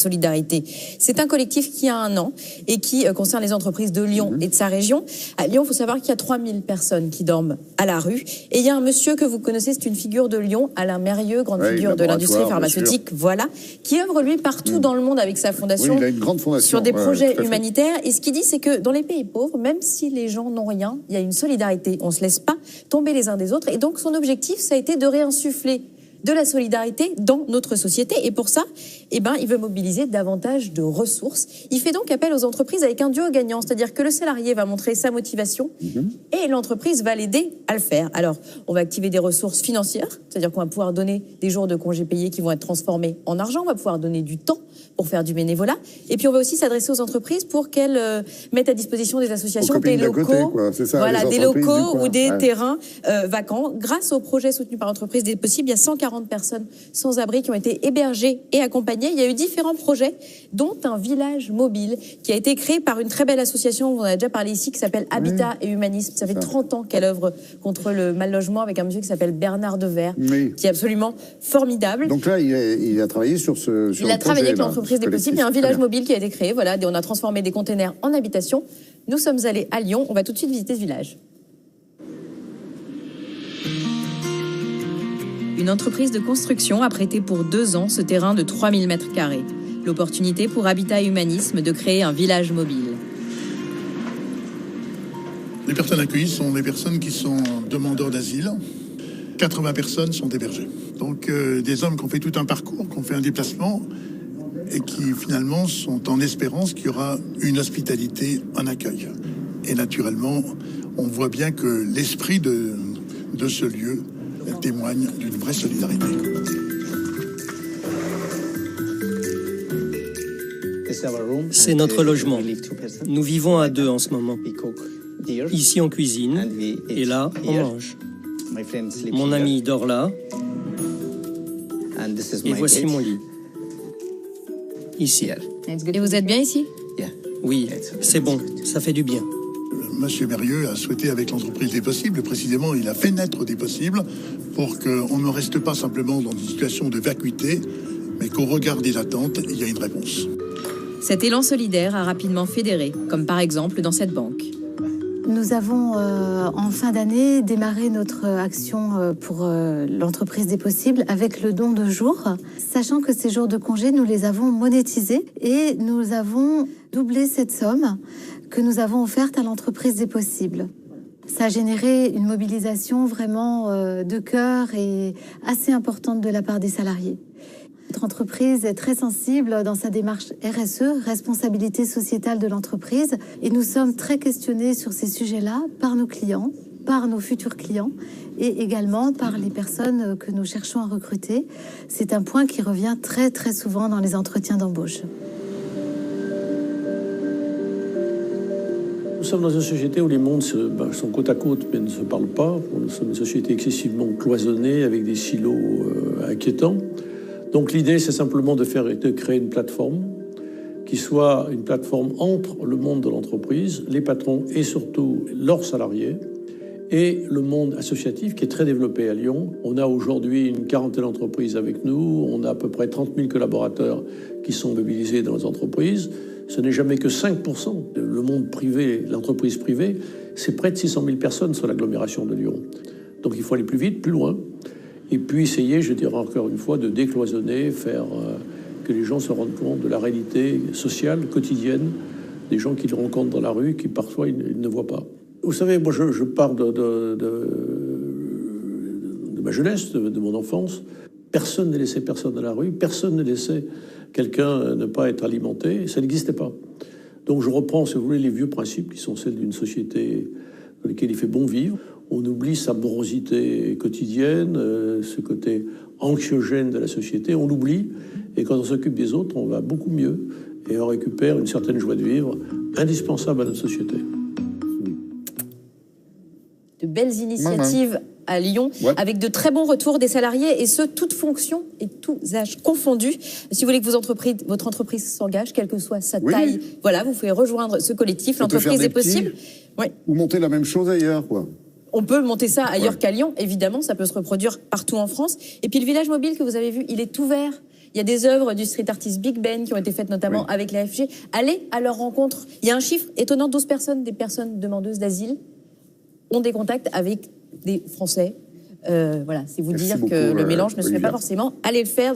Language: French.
solidarité. C'est un collectif qui a 1 an et qui concerne les entreprises de Lyon et de sa région. À Lyon, il faut savoir qu'il y a 3000 personnes qui dorment à la rue. Et il y a un monsieur que vous connaissez, c'est une figure de Lyon, Alain Mérieux, grande figure de l'industrie pharmaceutique, voilà, qui œuvre lui partout dans le monde avec sa fondation, il a une grande fondation sur des projets humanitaires. Et ce qu'il dit, c'est que dans les pays pauvres, même si les gens n'ont rien, il y a une solidarité. On ne se laisse pas tomber les uns des autres. Et donc son objectif, ça a été de réinsuffler de la solidarité dans notre société. Et pour ça, il veut mobiliser davantage de ressources. Il fait donc appel aux entreprises avec un duo gagnant, c'est-à-dire que le salarié va montrer sa motivation et l'entreprise va l'aider à le faire. Alors, on va activer des ressources financières, c'est-à-dire qu'on va pouvoir donner des jours de congés payés qui vont être transformés en argent, on va pouvoir donner du temps pour faire du bénévolat. Et puis, on va aussi s'adresser aux entreprises pour qu'elles mettent à disposition des associations des locaux, des locaux ou des terrains vacants. Grâce au projet soutenu par l'entreprise des possibles, il y a 140 personnes sans abri qui ont été hébergées et accompagnées. Il y a eu différents projets, dont un village mobile qui a été créé par une très belle association, on en a déjà parlé ici, qui s'appelle Habitat et Humanisme. Ça fait 30 ans qu'elle œuvre contre le mal logement avec un monsieur qui s'appelle Bernard Devers, qui est absolument formidable. Donc là, il a travaillé sur ce Il a travaillé avec l'entreprise des possibles. Il y a un village mobile qui a été créé. Voilà, on a transformé des containers en habitation. Nous sommes allés à Lyon. On va tout de suite visiter ce village. Une entreprise de construction a prêté pour 2 ans ce terrain de 3000 mètres carrés. L'opportunité pour Habitat et Humanisme de créer un village mobile. Les personnes accueillies sont des personnes qui sont demandeurs d'asile. 80 personnes sont hébergées. Donc des hommes qui ont fait tout un parcours, qui ont fait un déplacement et qui finalement sont en espérance qu'il y aura une hospitalité, un accueil. Et naturellement, on voit bien que l'esprit de ce lieu témoigne d'une vraie solidarité. C'est notre logement. Nous vivons à 2 en ce moment. Ici, on cuisine et là, on mange. Mon ami dort là et voici mon lit. Ici. Et vous êtes bien ici? Oui, c'est bon, ça fait du bien. Monsieur Mérieux a souhaité, avec l'entreprise des possibles, précisément, il a fait naître des possibles pour qu'on ne reste pas simplement dans une situation de vacuité, mais qu'au regard des attentes, il y a une réponse. Cet élan solidaire a rapidement fédéré, comme par exemple dans cette banque. Nous avons, en fin d'année, démarré notre action pour l'entreprise des possibles avec le don de jours, sachant que ces jours de congé, nous les avons monétisés et nous avons doublé cette somme que nous avons offerte à l'entreprise des possibles. Ça a généré une mobilisation vraiment de cœur et assez importante de la part des salariés. Notre entreprise est très sensible dans sa démarche RSE, responsabilité sociétale de l'entreprise, et nous sommes très questionnés sur ces sujets-là par nos clients, par nos futurs clients et également par les personnes que nous cherchons à recruter. C'est un point qui revient très très souvent dans les entretiens d'embauche. Nous sommes dans une société où les mondes sont côte à côte mais ne se parlent pas. Nous sommes une société excessivement cloisonnée avec des silos inquiétants. Donc l'idée, c'est simplement de créer une plateforme qui soit une plateforme entre le monde de l'entreprise, les patrons et surtout leurs salariés, et le monde associatif qui est très développé à Lyon. On a aujourd'hui une 40aine d'entreprises avec nous, on a à peu près 30 000 collaborateurs qui sont mobilisés dans les entreprises. Ce n'est jamais que 5%. Le monde privé, l'entreprise privée, c'est près de 600 000 personnes sur l'agglomération de Lyon. Donc il faut aller plus vite, plus loin. Et puis essayer, je dirais encore une fois, de décloisonner, faire que les gens se rendent compte de la réalité sociale, quotidienne, des gens qu'ils rencontrent dans la rue, qui parfois ils ne voient pas. Vous savez, moi je pars de ma jeunesse, de mon enfance. Personne ne laissait personne dans la rue, personne ne laissait quelqu'un ne pas être alimenté, ça n'existait pas. Donc je reprends, si vous voulez, les vieux principes qui sont celles d'une société dans laquelle il fait bon vivre. On oublie sa morosité quotidienne, ce côté anxiogène de la société, on l'oublie. Et quand on s'occupe des autres, on va beaucoup mieux. Et on récupère une certaine joie de vivre, indispensable à notre société. De belles initiatives à Lyon, avec de très bons retours des salariés, et ce, toutes fonctions et tous âges confondus. Si vous voulez que votre entreprise s'engage, quelle que soit sa taille, voilà, vous pouvez rejoindre ce collectif, l'entreprise est possible. Ou monter la même chose ailleurs, quoi. On peut monter ça ailleurs qu'à Lyon, évidemment, ça peut se reproduire partout en France. Et puis le village mobile que vous avez vu, il est ouvert. Il y a des œuvres du street artist Big Ben qui ont été faites notamment avec les réfugiés. Allez à leur rencontre. Il y a un chiffre étonnant, 12 personnes, des personnes demandeuses d'asile, ont des contacts avec des Français. Voilà, c'est vous Merci dire beaucoup, que le mélange ne se fait Olivia. pas forcément. Allez le faire.